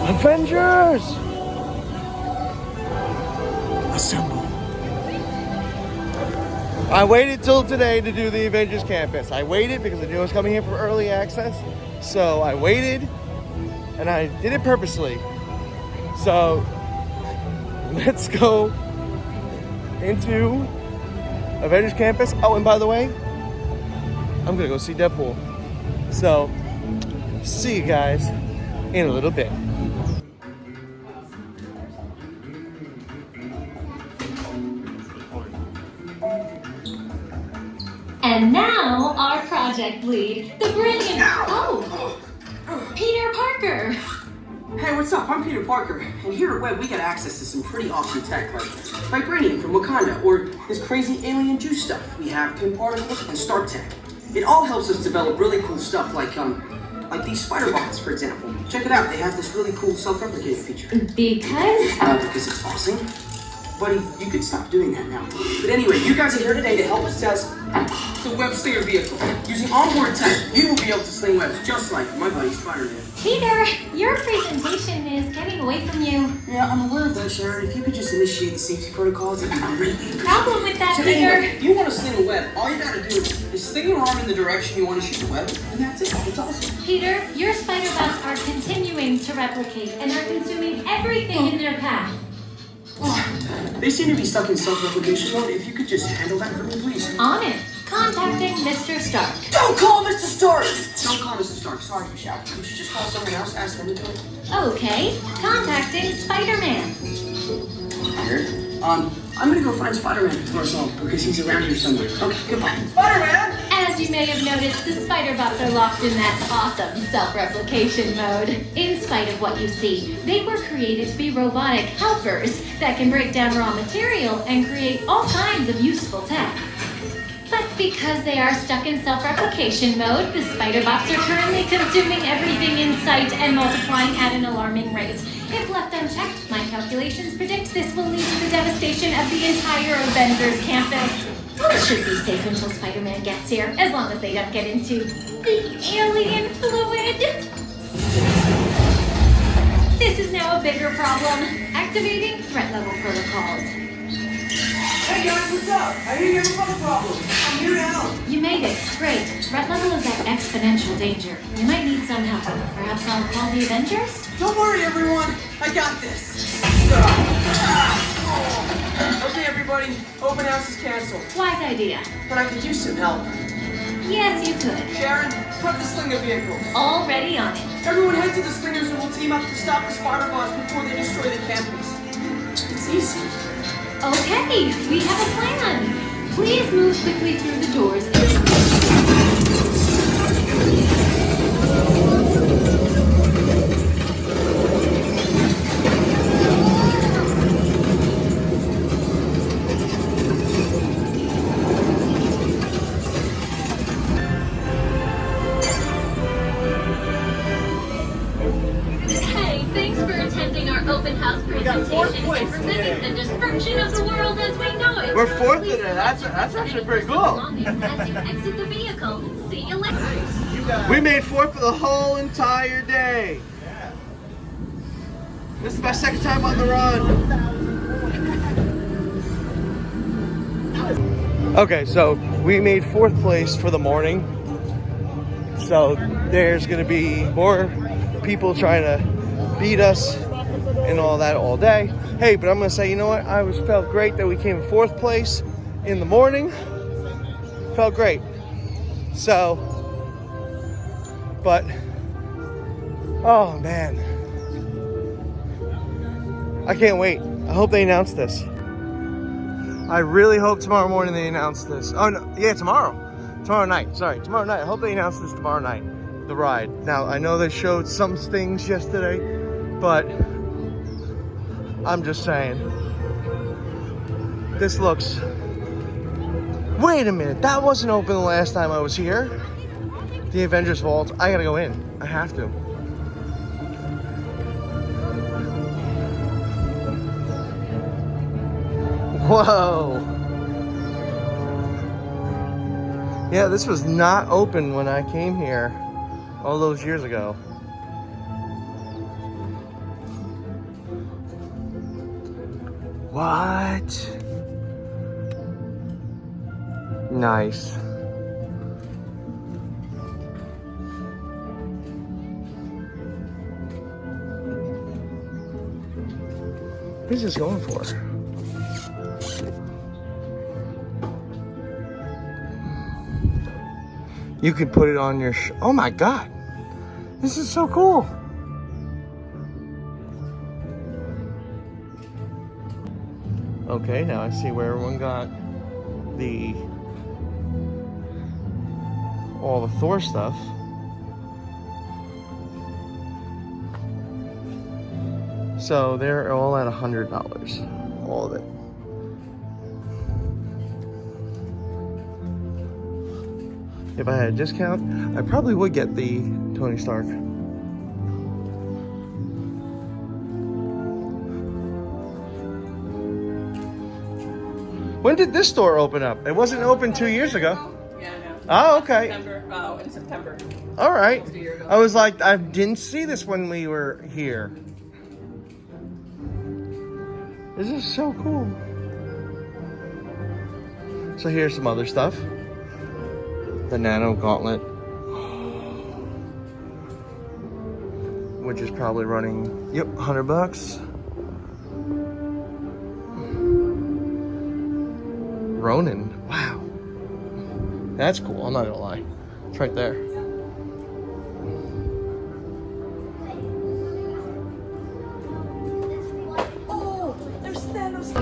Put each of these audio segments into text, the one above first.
Avengers! Assemble. I waited till today to do the Avengers Campus. I waited because I knew I was coming here for early access. So I waited and I did it purposely. So let's go into Avengers Campus. Oh, and by the way, I'm gonna go see Deadpool. So see you guys in a little bit. And now our project lead, the brilliant, Peter Parker. Hey, what's up? I'm Peter Parker, and here at Web we got access to some pretty awesome tech like vibranium from Wakanda, or this crazy alien juice stuff. We have pin particles and Stark Tech. It all helps us develop really cool stuff like these spider bots, for example. Check it out, they have this really cool self-replicating feature. Because it's awesome. Buddy, you could stop doing that now. But anyway, you guys are here today to help us test the web slinger vehicle. Using onboard tech, you will be able to sling webs just like my buddy Spider-Man. Peter, your presentation is getting away from you. Yeah, I'm aware of that, Sharon. If you could just initiate the safety protocols, it'd be greatly Problem with that, so Peter. anyway, if you want to sling a web, all you gotta do is sling your arm in the direction you want to shoot the web, and that's it. It's awesome. Peter, your spider bots are continuing to replicate and are consuming everything in their path. They seem to be stuck in self-replication mode. If you could just handle that for me, please. On it. Contacting Mr. Stark. Don't call Mr. Stark! Don't call Mr. Stark. Sorry for shouting. You should just call someone else, ask them to do it. Okay. Contacting Spider-Man. Here. I'm gonna go find Spider-Man for us all, because he's around here somewhere. Okay, goodbye. Spider-Man! As you may have noticed, the spider bots are locked in that awesome self-replication mode. In spite of what you see, they were created to be robotic helpers that can break down raw material and create all kinds of useful tech. But because they are stuck in self-replication mode, the spider bots are currently consuming everything in sight and multiplying at an alarming rate. If left unchecked, my calculations predict this will lead to the devastation of the entire Avengers campus. It should be safe until Spider-Man gets here, as long as they don't get into the alien fluid. This is now a bigger problem. Activating threat level protocols. Hey guys, what's up? I hear you have a phone problem. I'm here to help. You made it. Great. Threat level is at exponential danger. You might need some help. Perhaps I'll call the Avengers? Don't worry, everyone. I got this. Okay, everybody. Open house is canceled. Wise idea. But I could use some help. Yes, you could. Sharon, prep the slinger vehicle. Already on it. Everyone head to the slingers and we'll team up to stop the spider bots before they destroy the campus. It's easy. Okay, we have a plan. Please move quickly through the doors. Hey, thanks for attending our open house presentation and presenting the destruction of the world as we know it. We're fourth today. That's actually pretty cool. As you exit the vehicle, see you later. We made fourth for the whole entire day. This is my second time on the run. Okay, so we made fourth place for the morning. So there's gonna be more people trying to beat us and all that all day. Hey, but I'm gonna say, you know what? Felt great that we came in fourth place in the morning. Felt great. So, but, oh man. I can't wait. I hope they announce this. I really hope tomorrow morning they announce this. Oh no, yeah, tomorrow. Tomorrow night, sorry. Tomorrow night. I hope they announce this tomorrow night. The ride. Now, I know they showed some things yesterday, but I'm just saying. This looks... Wait a minute, that wasn't open the last time I was here. The Avengers Vault. I gotta go in. I have to. Whoa. Yeah, this was not open when I came here all those years ago. What? Nice. What is this going for? You can put it on your oh my god. This is so cool. Okay, now I see where everyone got all the Thor stuff. So they're all at $100, all of it. If I had a discount, I probably would get the Tony Stark. When did this store open up? It wasn't open 2 years ago. Yeah, I know. Oh, okay. In September. All right. Almost a year ago. I was like, I didn't see this when we were here. This is so cool. So here's some other stuff. The Nano Gauntlet, which is probably running, yep, $100. Ronin, wow. That's cool, I'm not gonna lie. It's right there. Oh, there's Thanos.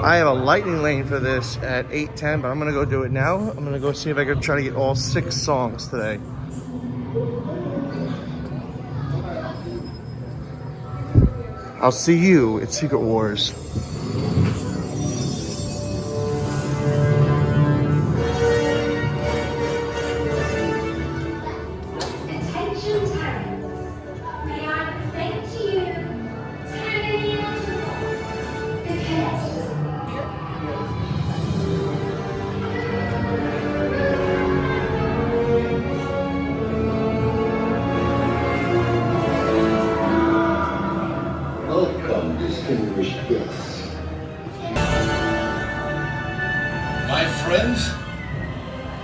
I have a lightning lane for this at 8:10, but I'm gonna go do it now. I'm gonna go see if I can try to get all 6 songs today. I'll see you at Secret Wars. Attention parents, may I present to you Tiny the Collection. Welcome, distinguished guests. My friends,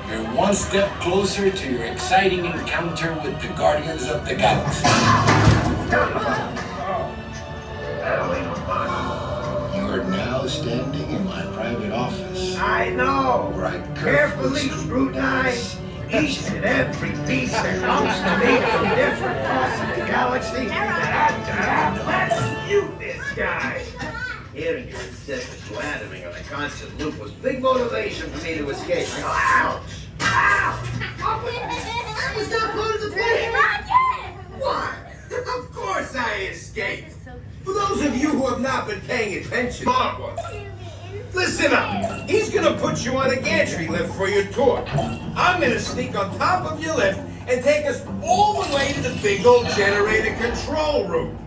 you're one step closer to your exciting encounter with the Guardians of the Galaxy. You're now standing in my private office. I know. Where I Carefully scrutinize each and every piece that comes to me from different parts of the galaxy. Let's you this guy. Hearing your incessant blathering on a constant loop was big motivation for me to escape. I go, ouch! Ow! That was not part of the plan. What? Of course I escaped. For those of you who have not been paying attention, smart one. Listen up. He's gonna put you on a gantry lift for your tour. I'm gonna sneak on top of your lift and take us all the way to the big old generator control room.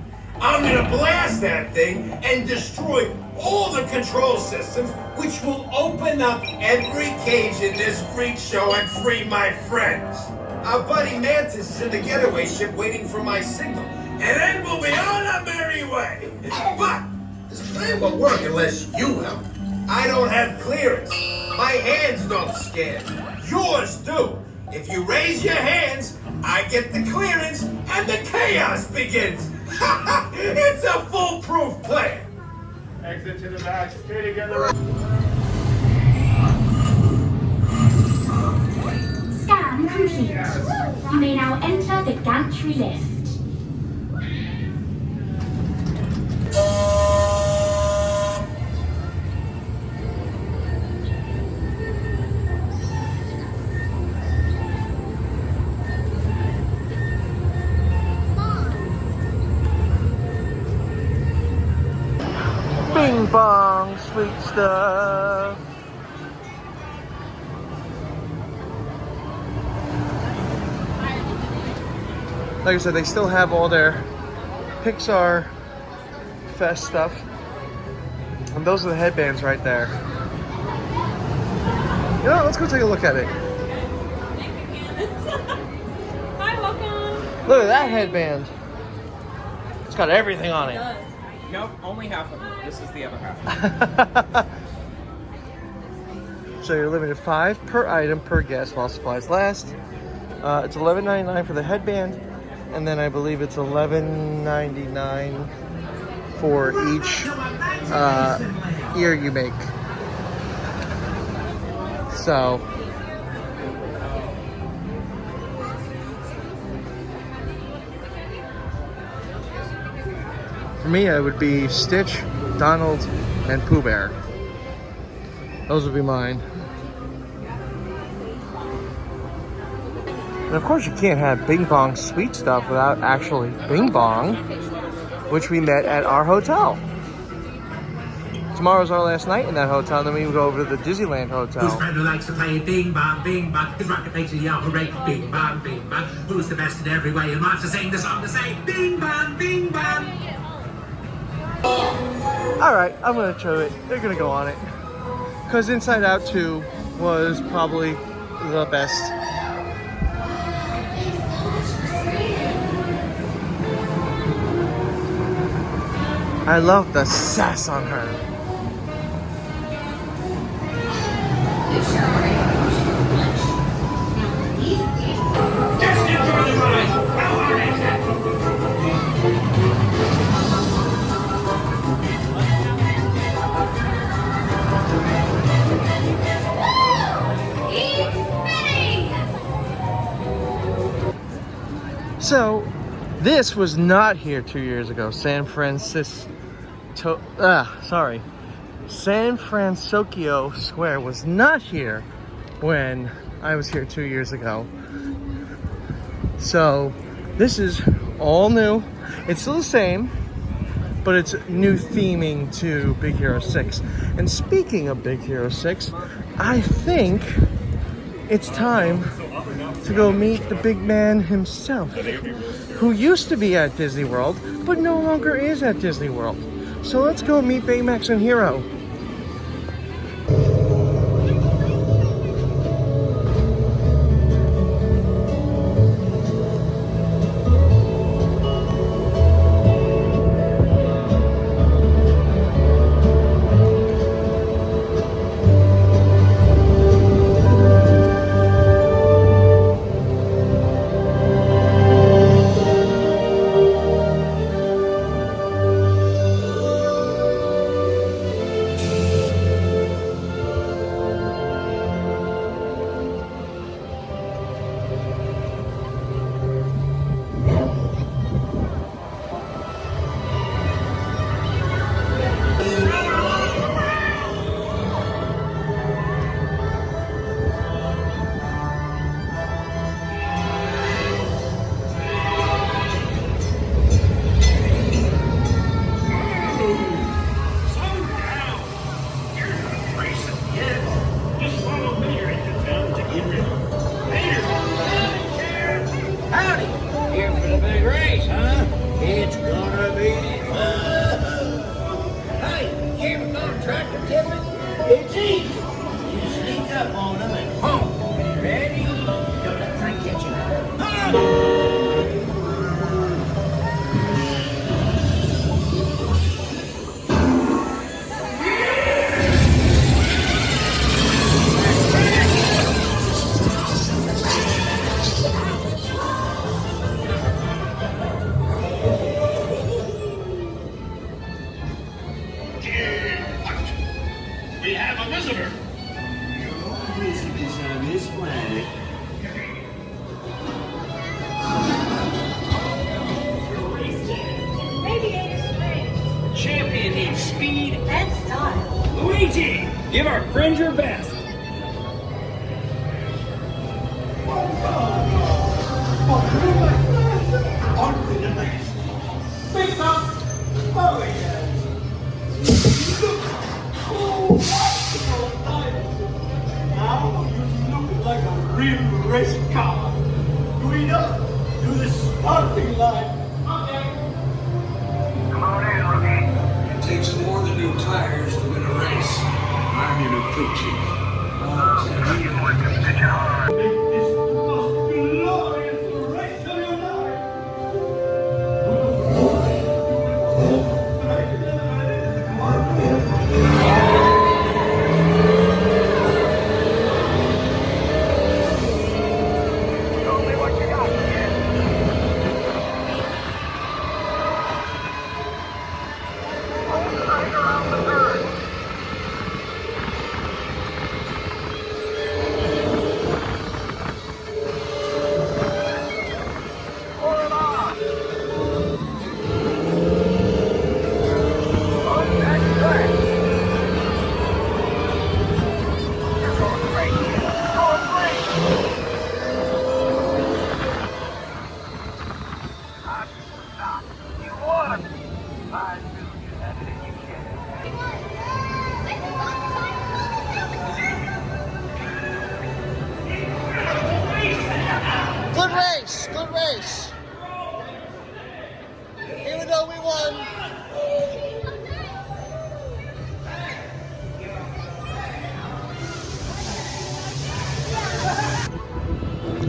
I'm gonna blast that thing and destroy all the control systems, which will open up every cage in this freak show and free my friends. Our buddy Mantis is in the getaway ship waiting for my signal, and then we'll be on our merry way. But this plan won't work unless you help. I don't have clearance. My hands don't scan. Yours do. If you raise your hands, I get the clearance and the chaos begins. It's a foolproof plan. Exit to the back. Stay together. Scan complete. You may now enter the gantry lift. Bing bong, sweet stuff. Like I said, they still have all their Pixar Fest stuff. And those are the headbands right there. You know, let's go take a look at it. Hi, welcome. Look at that headband. It's got everything on it. Nope, only half of it. This is the other half. So you're limited 5 per item per guest while supplies last. It's $11.99 for the headband, and then I believe it's $11.99 for each ear you make. So for me, it would be Stitch, Donald, and Pooh Bear. Those would be mine. And of course, you can't have Bing Bong sweet stuff without actually Bing Bong, which we met at our hotel. Tomorrow's our last night in that hotel, and then we go over to the Disneyland Hotel. Who's friend who likes to play Bing Bong, Bing Bong? His rocket makes a yell, hooray, Bing Bong, Bing Bong. Who's the best in every way and wants to sing the song to say Bing Bong, Bing Bong? All right, I'm gonna show it. They're gonna go on it. Because Inside Out 2 was probably the best. I love the sass on her. So, this was not here 2 years ago. San Francisco Square was not here when I was here 2 years ago. So, this is all new. It's still the same, but it's new theming to Big Hero 6. And speaking of Big Hero 6, I think it's time to go meet the big man himself, who used to be at Disney World, but no longer is at Disney World. So let's go meet Baymax and Hero. It's easy. You sneak up on them and boom. Ready? Don't let Frank catch you. We have a visitor. No visitors on this planet. Radiator Springs. Champion needs speed. And style. Luigi, give our friend your best. Aren't we the best? Big Mom! Oh, yes. Now you look like a real race car. Going up to the starting line. Come on in, rookie. It takes more than new tires to win a race. I'm your new crew chief. You boys can stitch it hard. Make this the most glorious race of your life.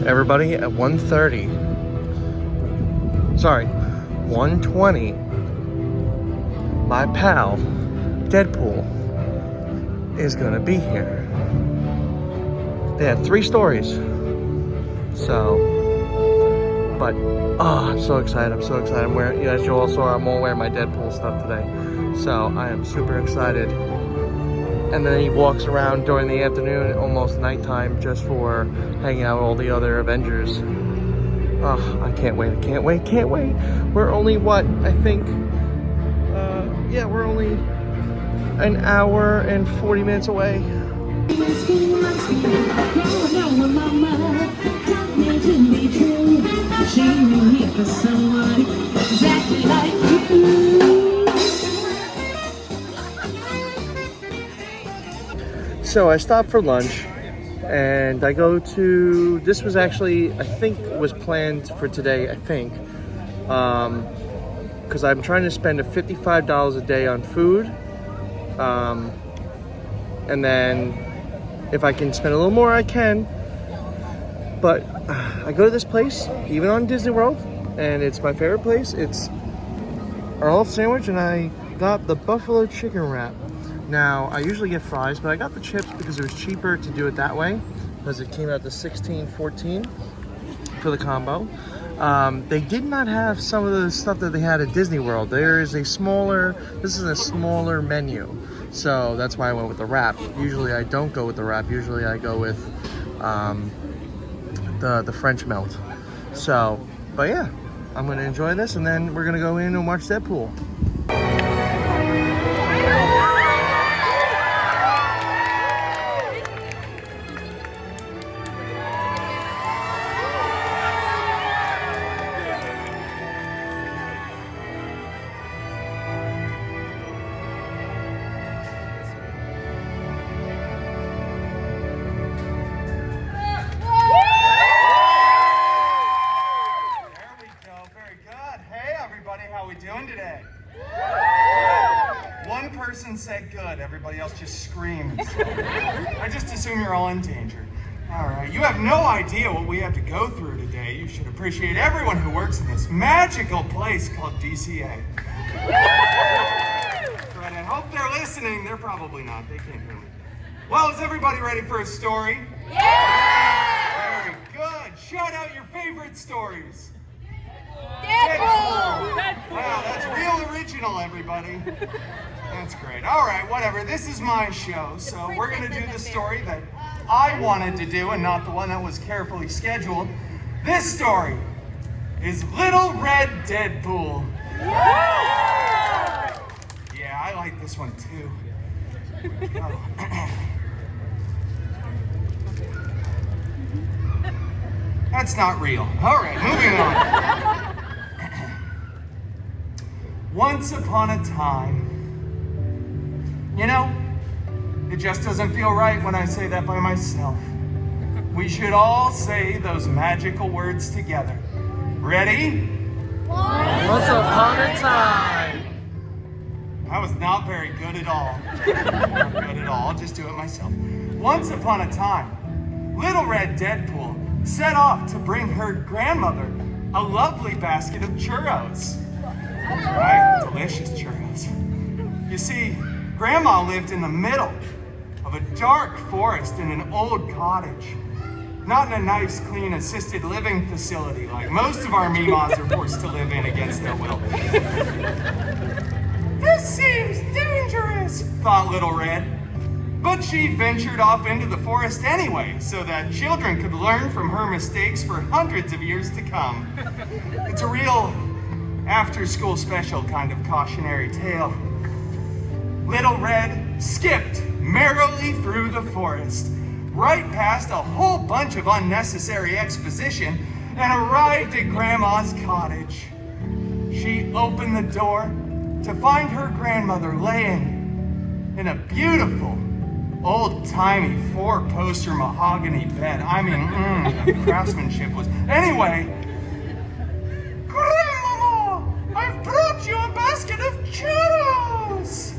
everybody, at 1:30. Sorry, 1:20. My pal, Deadpool, is gonna be here. They had 3 stories. So, but, I'm so excited. I'm so excited. I'm wearing, as you all saw, I'm all wearing my Deadpool stuff today. So I am super excited. And then he walks around during the afternoon, almost nighttime, just for hanging out with all the other Avengers. Oh, I can't wait, I can't wait, can't wait. We're only, what, I think, yeah, we're only an hour and 40 minutes away. So I stopped for lunch and I go to, this was actually, I think was planned for today, I think. Because I'm trying to spend $55 a day on food. And then if I can spend a little more, I can. But I go to this place, even on Disney World, and it's my favorite place. It's Earl Sandwich, and I got the buffalo chicken wrap. Now, I usually get fries, but I got the chips because it was cheaper to do it that way, because it came out to $16.14 for the combo. They did not have some of the stuff that they had at Disney World. There is a smaller, this is a smaller menu. So that's why I went with the wrap. Usually I don't go with the wrap. Usually I go with the French melt. So, but yeah, I'm gonna enjoy this and then we're gonna go in and watch Deadpool. Said good, everybody else just screams. I just assume you're all in danger. All right, you have no idea what we have to go through today. You should appreciate everyone who works in this magical place called DCA. Right, I hope they're listening. They're probably not. They can't hear me. Well, is everybody ready for a story? Yeah! Very good. Shout out your favorite stories. Deadpool! Wow, that's real original, everybody. That's great. All right, whatever. This is my show, so we're going to do the story that I wanted to do and not the one that was carefully scheduled. This story is Little Red Deadpool. Yeah, I like this one too. Here we go. That's not real. All right, moving on. Once upon a time, you know, it just doesn't feel right when I say that by myself. We should all say those magical words together. Ready? Once upon a time. That was not very good at all. Not good at all. I'll just do it myself. Once upon a time, Little Red Deadpool set off to bring her grandmother a lovely basket of churros. Right, delicious churros. You see, Grandma lived in the middle of a dark forest in an old cottage. Not in a nice, clean, assisted living facility like most of our Mimas are forced to live in against their will. This seems dangerous, thought Little Red. But she ventured off into the forest anyway, so that children could learn from her mistakes for hundreds of years to come. It's a real after-school special kind of cautionary tale. Little Red skipped merrily through the forest, right past a whole bunch of unnecessary exposition, and arrived at Grandma's cottage. She opened the door to find her grandmother laying in a beautiful, old-timey four-poster mahogany bed. I mean, the craftsmanship was... Anyway, Grandmama, I've brought you a basket of churros!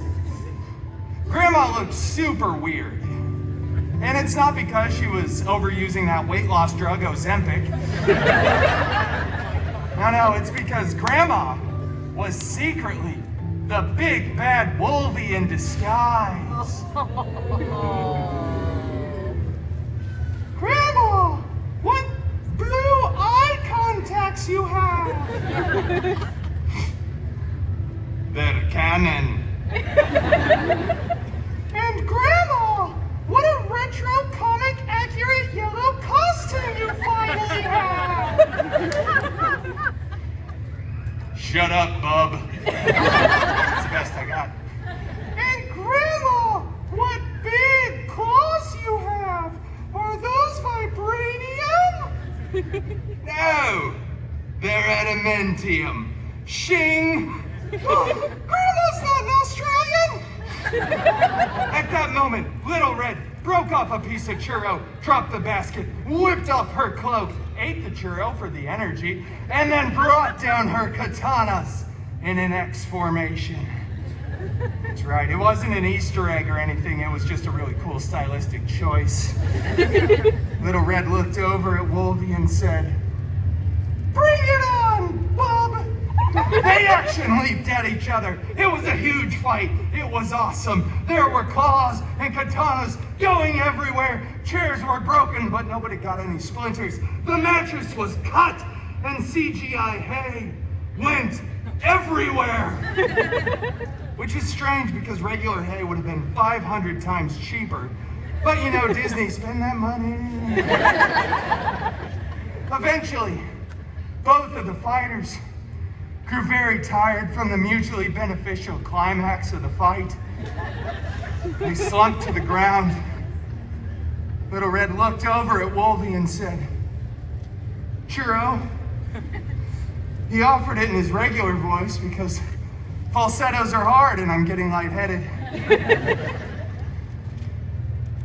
Grandma looked super weird. And it's not because she was overusing that weight loss drug Ozempic. No, it's because Grandma was secretly the big bad Wolvie in disguise. Grandma, what blue eye contacts you have? They're canon. And Grandma, what a retro comic accurate yellow costume you finally have! Shut up, bub. That's the best I got. And Grandma, what big claws you have! Are those vibranium? No, they're adamantium. Shing! Oh, Grandma's not an Australian! At that moment, Little Red broke off a piece of churro, dropped the basket, whipped off her cloak, ate the churro for the energy, and then brought down her katanas in an X formation. That's right, it wasn't an Easter egg or anything, it was just a really cool stylistic choice. Little Red looked over at Wolvie and said, "Bring it on, Bob!" They action leaped at each other. It was a huge fight. It was awesome. There were claws and katanas going everywhere. Chairs were broken, but nobody got any splinters. The mattress was cut, and CGI hay went everywhere. Which is strange because regular hay would have been 500 times cheaper. But you know, Disney, spend that money. Eventually, both of the fighters grew very tired from the mutually beneficial climax of the fight. They slumped to the ground. Little Red looked over at Wolvie and said, "Churro." He offered it in his regular voice because falsettos are hard and I'm getting lightheaded.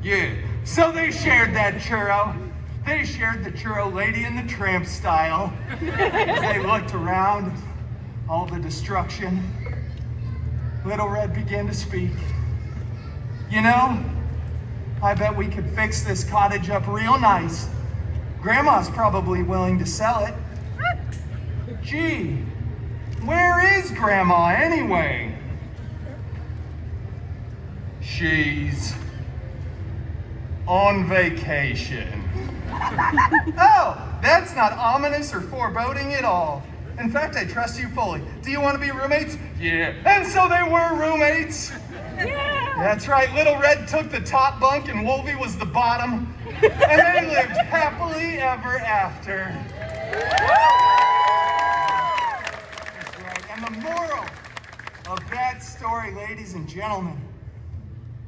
Yeah, so they shared that churro. They shared the churro Lady and the Tramp style. As they looked around, all the destruction, Little Red began to speak. "You know, I bet we could fix this cottage up real nice. Grandma's probably willing to sell it. Gee, where is Grandma anyway?" "She's on vacation." Oh, that's not ominous or foreboding at all. In fact, I trust you fully. Do you want to be roommates? Yeah. And so they were roommates. Yeah. That's right. Little Red took the top bunk and Wolvie was the bottom. And they lived happily ever after. That's right. And the moral of that story, ladies and gentlemen,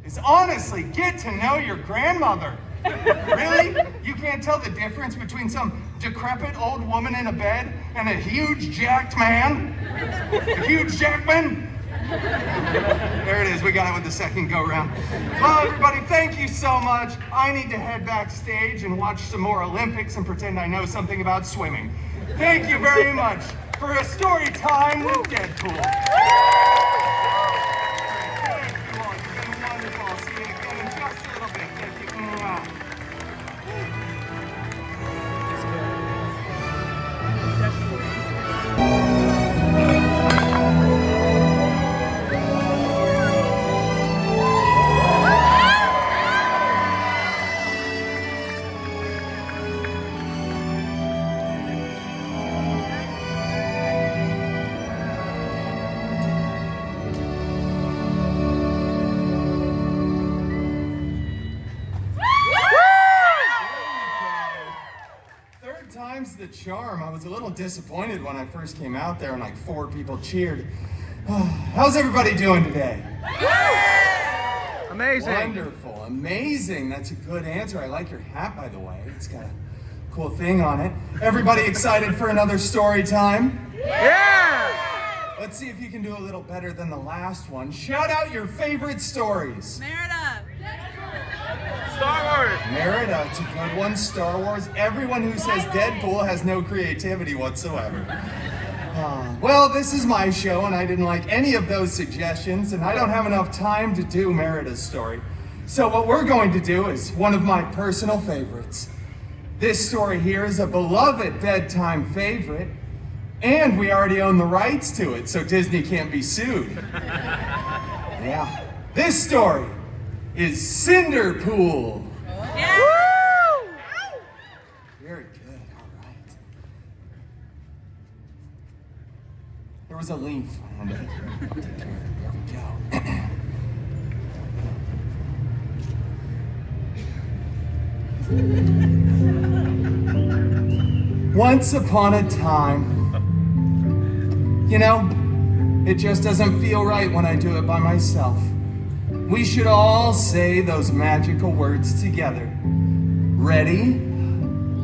is honestly get to know your grandmother. Really? You can't tell the difference between some decrepit old woman in a bed and a huge jacked man? A huge jackman? There it is, we got it with the second go round. Well, everybody, thank you so much. I need to head backstage and watch some more Olympics and pretend I know something about swimming. Thank you very much for a story time with Deadpool. Thank you all, you've been wonderful. I'll see you again in just a little bit. Thank you. Mwah. Time's the charm. I was a little disappointed when I first came out there and like 4 people cheered. How's everybody doing today? Amazing. Wonderful. Amazing. That's a good answer. I like your hat, by the way. It's got a cool thing on it. Everybody excited for another story time? Yeah! Let's see if you can do a little better than the last one. Shout out your favorite stories. Merida. Star Wars. Merida, it's a good one. Star Wars. Everyone who says Deadpool has no creativity whatsoever. Well, this is my show, and I didn't like any of those suggestions, and I don't have enough time to do Merida's story. So what we're going to do is one of my personal favorites. This story here is a beloved bedtime favorite, and we already own the rights to it, so Disney can't be sued. Yeah. This story is Cinderpool. Yeah. Woo! Very good, all right. There was a leaf. I'll take care of it. There we go. Once upon a time, you know, it just doesn't feel right when I do it by myself. We should all say those magical words together. Ready?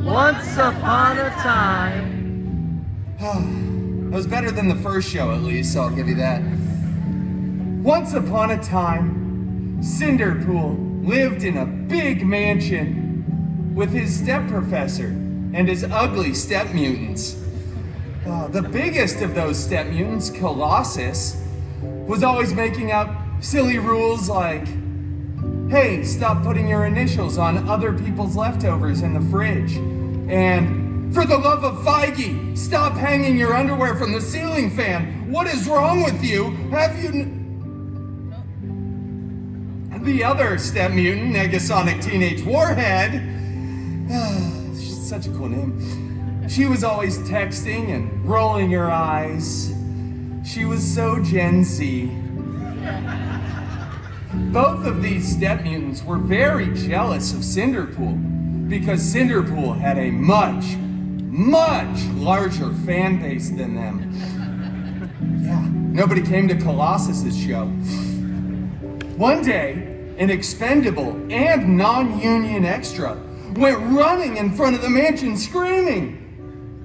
Once upon a time. It was better than the first show, at least, so I'll give you that. Once upon a time, Cinderpool lived in a big mansion with his step professor and his ugly step mutants. The biggest of those step mutants, Colossus, was always making up silly rules like, hey, stop putting your initials on other people's leftovers in the fridge. And for the love of Feige, stop hanging your underwear from the ceiling fan. What is wrong with you? Have you... The other step mutant, Negasonic Teenage Warhead, she's such a cool name. She was always texting and rolling her eyes. She was so Gen Z. Both of these step mutants were very jealous of Cinderpool because Cinderpool had a much, much larger fan base than them. Yeah, nobody came to Colossus's show. One day, an expendable and non-union extra went running in front of the mansion screaming.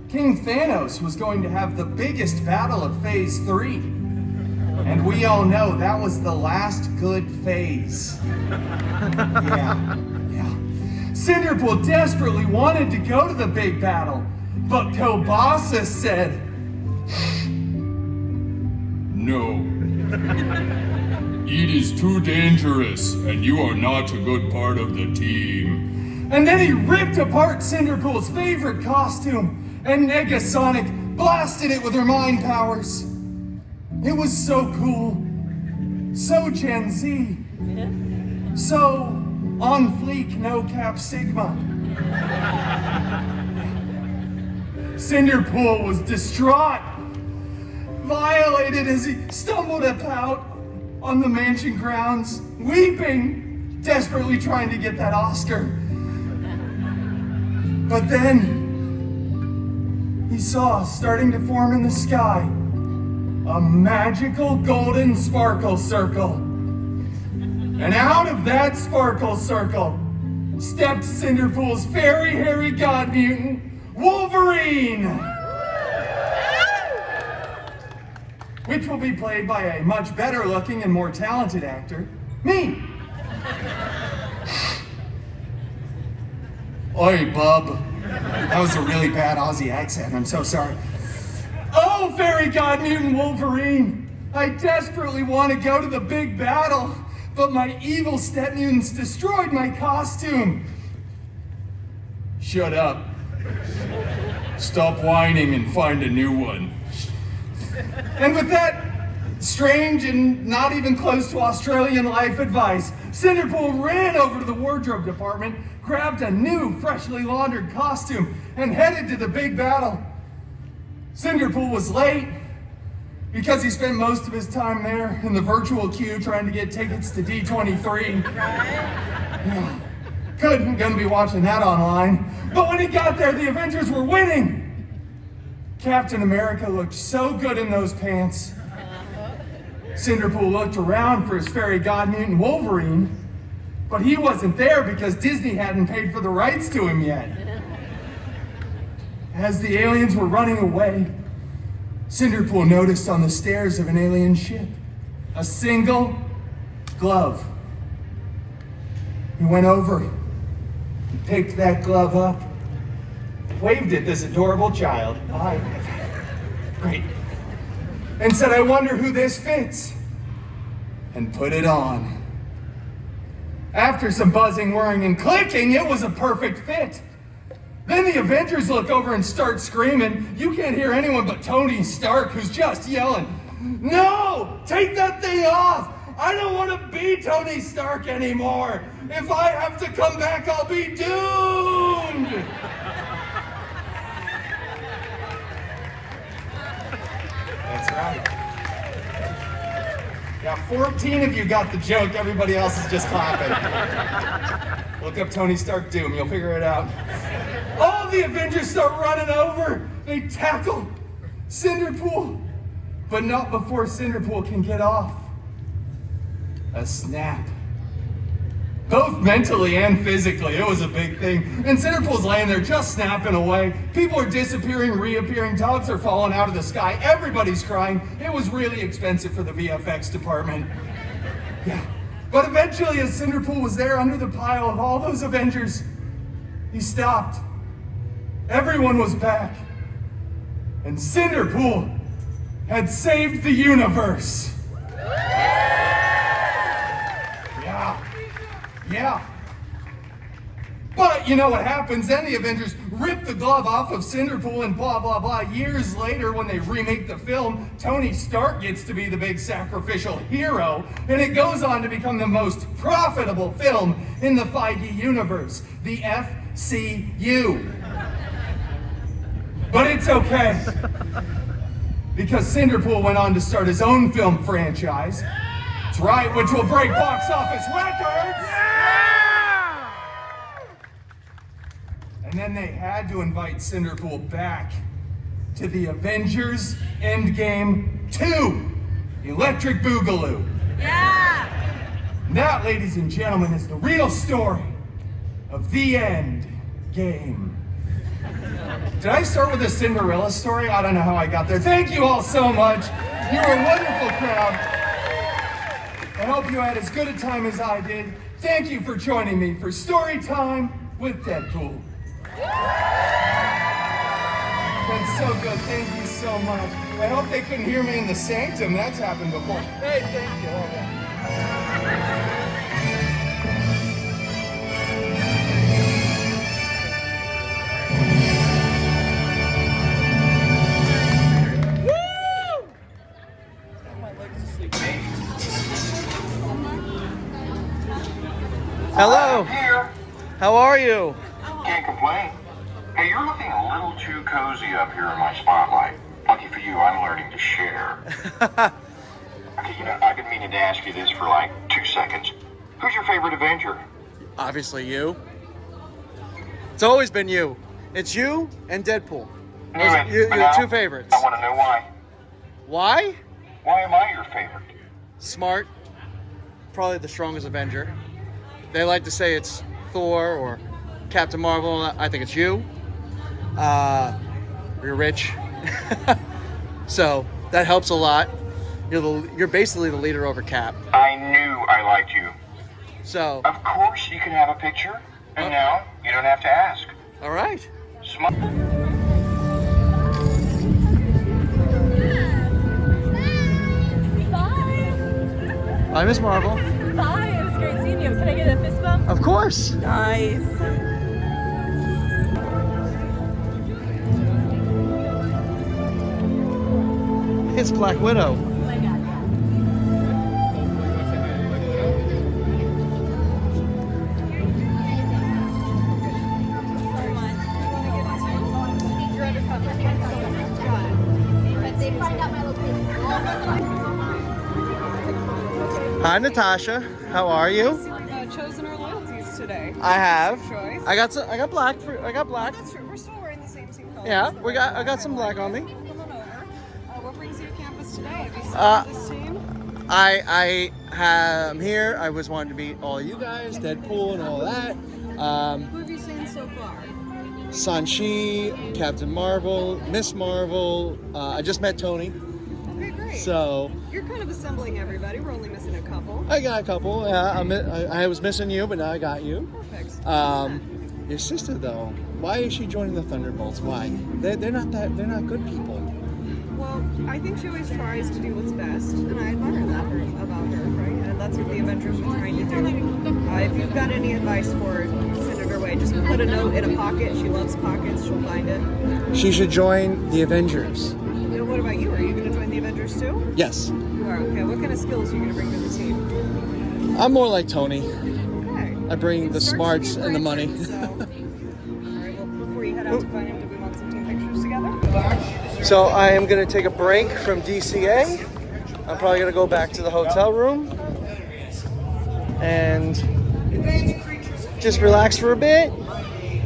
King Thanos was going to have the biggest battle of Phase 3. And we all know that was the last good phase. Yeah. Cinderpool desperately wanted to go to the big battle, but Colossus said, no. It is too dangerous, and you are not a good part of the team. And then he ripped apart Cinderpool's favorite costume, and Negasonic blasted it with her mind powers. It was so cool, so Gen Z, so on fleek, no cap Sigma. Cinderpool was distraught, violated as he stumbled about on the mansion grounds, weeping, desperately trying to get that Oscar. But then he saw, starting to form in the sky, a magical golden sparkle circle. And out of that sparkle circle stepped Cinderpool's very hairy god mutant, Wolverine! Which will be played by a much better looking and more talented actor, me. Oi, bub. That was a really bad Aussie accent, I'm so sorry. Oh, fairy god mutant Wolverine, I desperately want to go to the big battle, but my evil step mutants destroyed my costume. Shut up. Stop whining and find a new one. And with that strange and not even close to Australian life advice, Cinderpool ran over to the wardrobe department, grabbed a new, freshly laundered costume, and headed to the big battle. Cinderpool was late because he spent most of his time there in the virtual queue trying to get tickets to D23. Yeah. Gonna be watching that online. But when he got there, the Avengers were winning. Captain America looked so good in those pants. Cinderpool looked around for his fairy god mutant Wolverine, but he wasn't there because Disney hadn't paid for the rights to him yet. As the aliens were running away, Cinderpool noticed on the stairs of an alien ship a single glove. He went over, picked that glove up, waved at this adorable child. Hi. Great. And said, I wonder who this fits. And put it on. After some buzzing, whirring, and clicking, it was a perfect fit. Then the Avengers look over and start screaming. You can't hear anyone but Tony Stark, who's just yelling, "No! Take that thing off! I don't want to be Tony Stark anymore! If I have to come back, I'll be doomed!" That's right. Yeah, 14 of you got the joke. Everybody else is just clapping. Look up Tony Stark Doom. You'll figure it out. All the Avengers start running over. They tackle Cinderpool. But not before Cinderpool can get off. A snap. Both mentally and physically, it was a big thing. And Cinderpool's laying there just snapping away. People are disappearing, reappearing, dogs are falling out of the sky. Everybody's crying. It was really expensive for the VFX department. Yeah. But eventually, as Cinderpool was there under the pile of all those Avengers, he stopped. Everyone was back. And Cinderpool had saved the universe. Yeah. But you know what happens? Then the Avengers rip the glove off of Cinderpool and blah, blah, blah. Years later, when they remake the film, Tony Stark gets to be the big sacrificial hero, and it goes on to become the most profitable film in the Feige universe, the FCU. But it's okay, because Cinderpool went on to start his own film franchise. That's right, which will break box office records. And then they had to invite Cinderpool back to the Avengers Endgame 2, Electric Boogaloo. Yeah! And that, ladies and gentlemen, is the real story of the end game. Did I start with a Cinderella story? I don't know how I got there. Thank you all so much. You're a wonderful crowd. I hope you had as good a time as I did. Thank you for joining me for Story Time with Deadpool. That's so good. Thank you so much. I hope they couldn't hear me in the sanctum. That's happened before. Hey, thank you. Hello. I'm here. How are you? Can't complain. Hey, you're looking a little too cozy up here in my spotlight. Lucky for you, I'm learning to share. Okay, I've been meaning to ask you this for like 2 seconds. Who's your favorite Avenger? Obviously you. It's always been you. It's you and Deadpool. You're But now, two favorites. I want to know why. Why? Why am I your favorite? Smart. Probably the strongest Avenger. They like to say it's Thor or Captain Marvel. I think it's you. You're rich. So that helps a lot. You're basically the leader over Cap. I knew I liked you. So. Of course you can have a picture. And now you don't have to ask. All right. Smart. Bye, Miss Marvel. Bye, it was great seeing you. Can I get a fist bump? Of course. Nice. It's Black Widow. Oh my God, Hi, Natasha. How are you? Chosen our loyalties today. I have. Choice. I got black. I got black. That's true. We're still wearing the same colors. Yeah, I got some black on me. Come on over. What brings you to campus today? Have you seen this team? I am here. I was wanting to meet all you guys, Deadpool and all that. Who have you seen so far? Sanchi, Captain Marvel, Miss Marvel. I just met Tony. Okay, great. So you're kind of assembling everybody. We're only missing a couple. I got a couple. I was missing you, but now I got you. Perfect. Your sister though, why is she joining the Thunderbolts? Why? They're not good people. Well, I think she always tries to do what's best, and I admire that about her, right? And that's what the Avengers are trying to do. I've you've got any advice for her, send it her way. Just put a note in a pocket. She loves pockets. She'll find it. She should join the Avengers. You know, what about you? Are you going to join the Avengers too? Yes. You are. Okay. What kind of skills are you going to bring to the team? I'm more like Tony. Okay. I bring the smarts and the money. So. All right. Well, before you head out to find him, do we want some team pictures together? So I am going to take a break from DCA. I'm probably going to go back to the hotel room and just relax for a bit.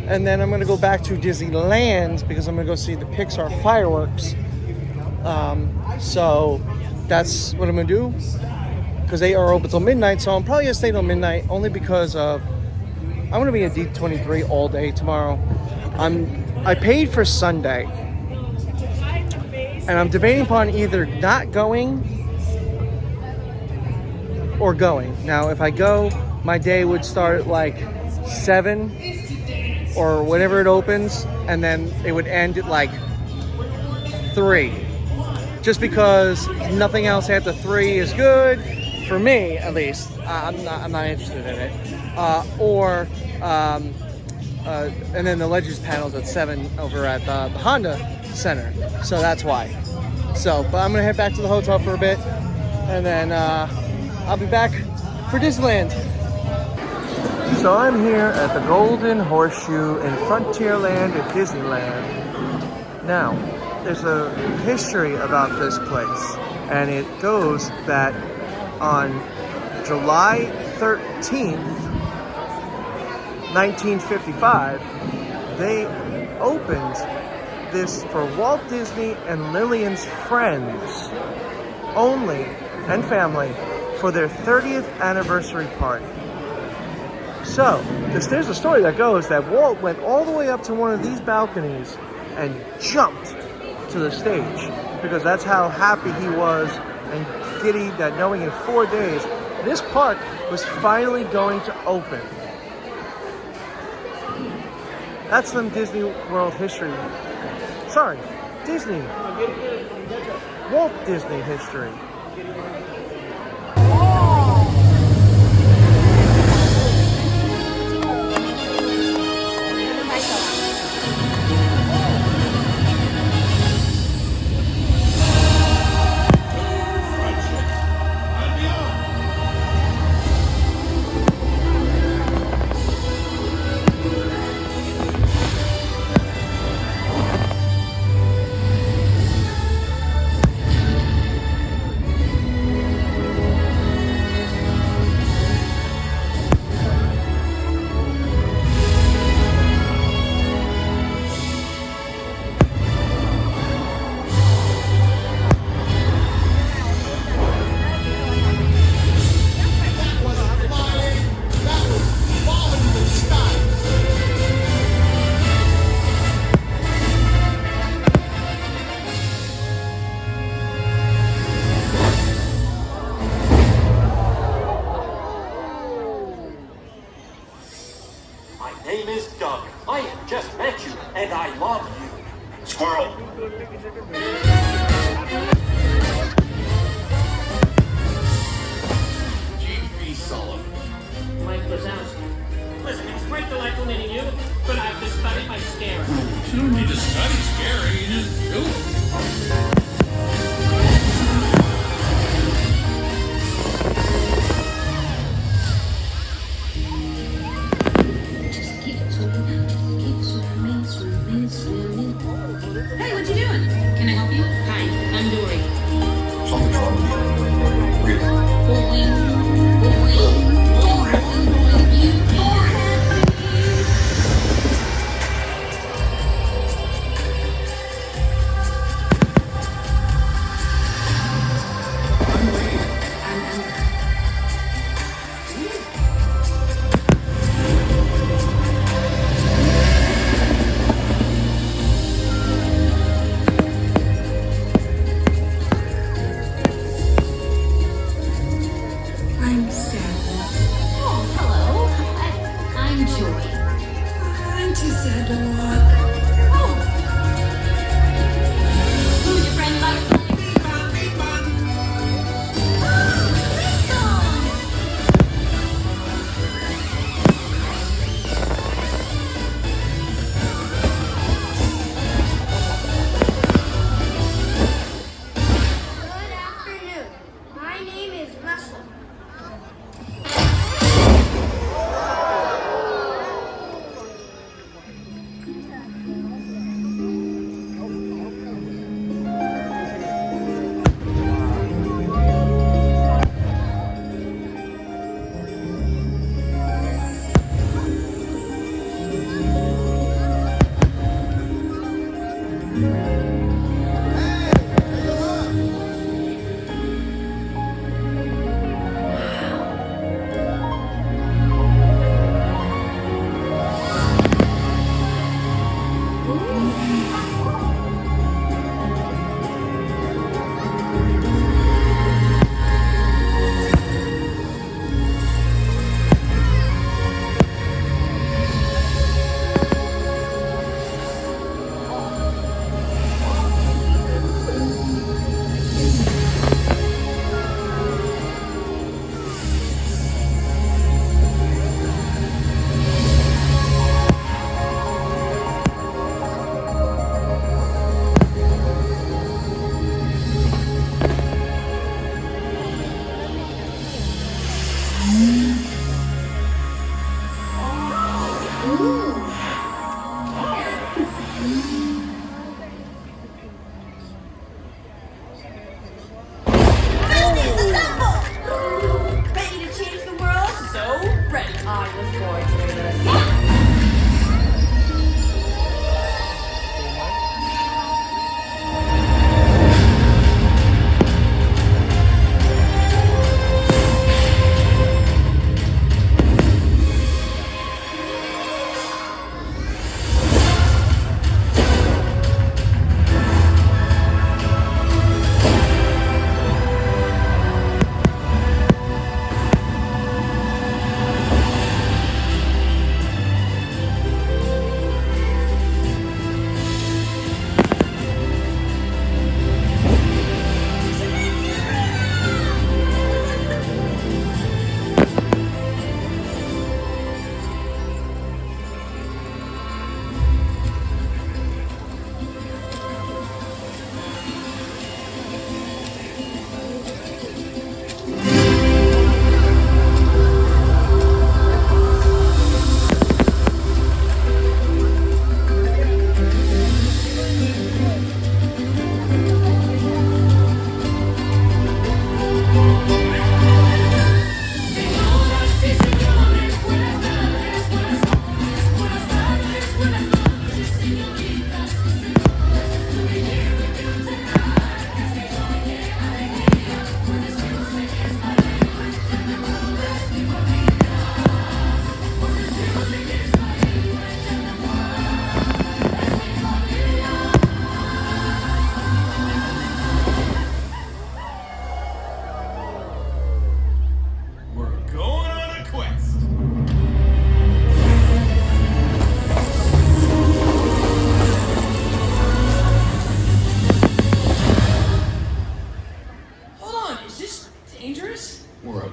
And then I'm going to go back to Disneyland because I'm going to go see the Pixar fireworks. So that's what I'm going to do because they are open till midnight. So I'm probably going to stay till midnight only because of I'm going to be at D23 all day tomorrow. I paid for Sunday. And I'm debating upon either not going or going. Now, if I go, my day would start at like 7 or whenever it opens, and then it would end at like 3. Just because nothing else after 3 is good, for me at least. I'm not interested in it. And then the Legends panels at 7 over at the Honda Center. So that's why. So, but I'm gonna head back to the hotel for a bit, and then I'll be back for Disneyland. So I'm here at the Golden Horseshoe in Frontierland at Disneyland. Now, there's a history about this place, and it goes that on July 13th, 1955, they opened this for Walt Disney and Lillian's friends only and family for their 30th anniversary party. So, there's a story that goes that Walt went all the way up to one of these balconies and jumped to the stage because that's how happy he was and giddy that knowing in 4 days this park was finally going to open. That's some Disney World history. Sorry, Disney. Walt Disney history.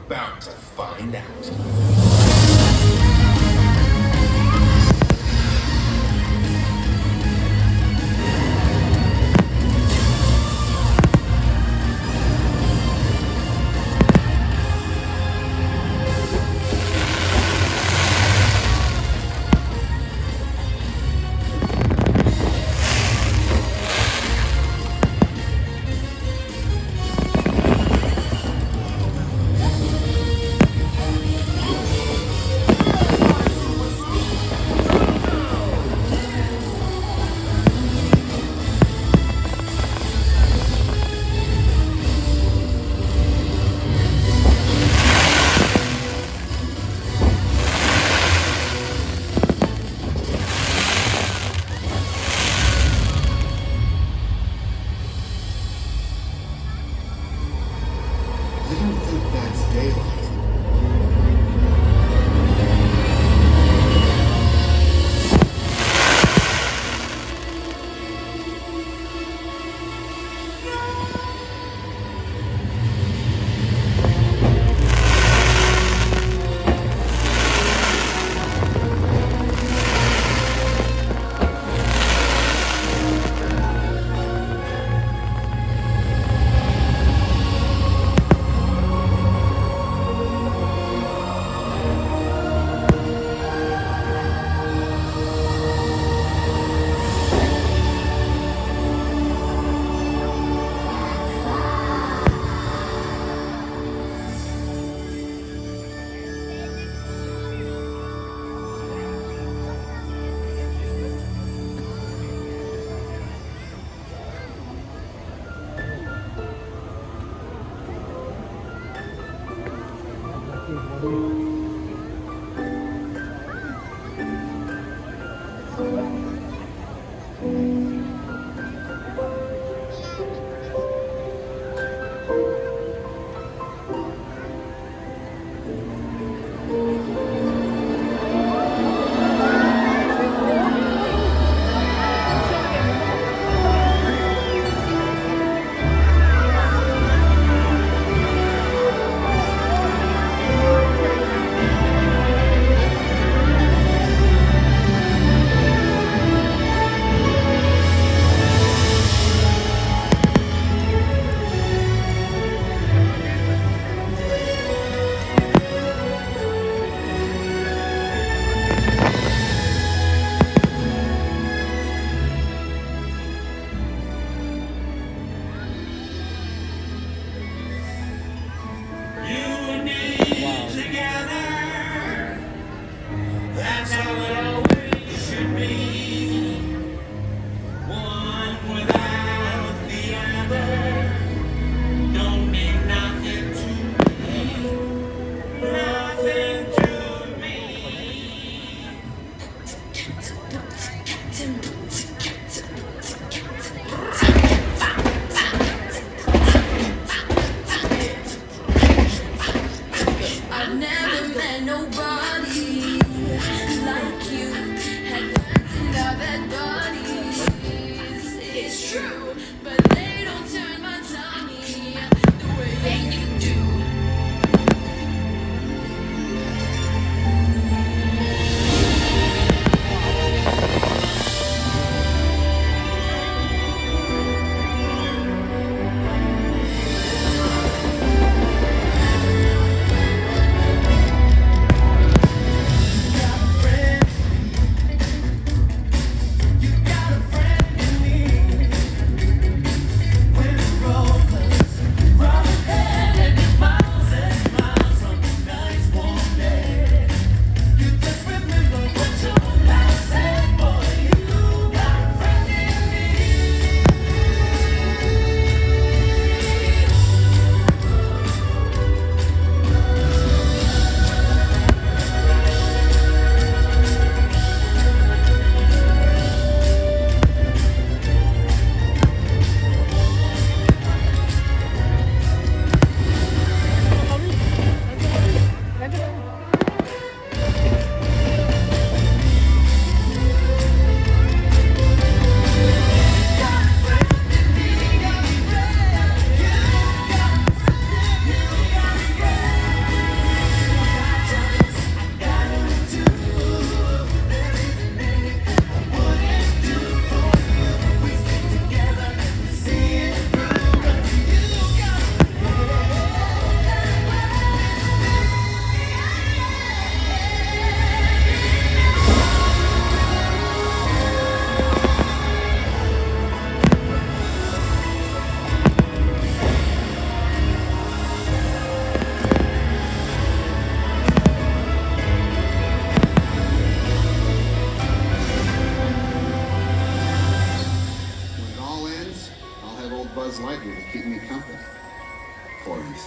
about to find out.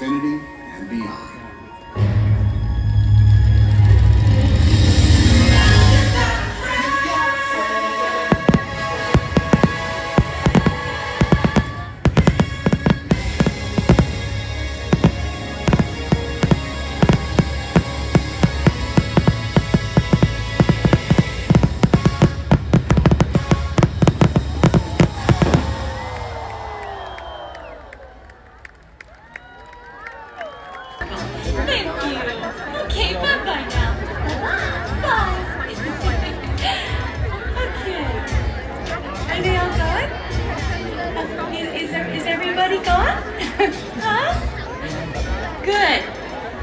infinity and beyond. Thank you. Okay, bye-bye now. Bye. Okay. Are they all gone? Is everybody gone? Huh? Good.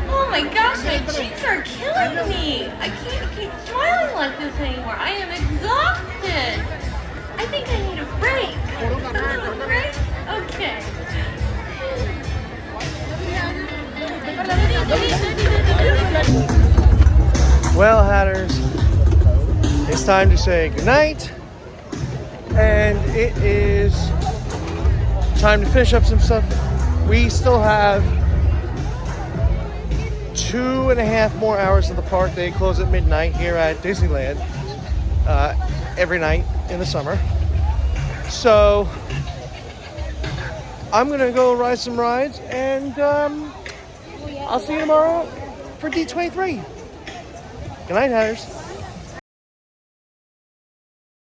Oh my gosh, my cheeks are killing me. I can't keep smiling like this anymore. I am exhausted. I think I need a break. A little break? Okay. Well, Hatters, it's time to say goodnight, and it is time to finish up some stuff. We still have 2.5 more hours of the park. They close at midnight here at Disneyland every night in the summer. So I'm gonna go ride some rides, and I'll see you tomorrow for D23. Good night, Hatters.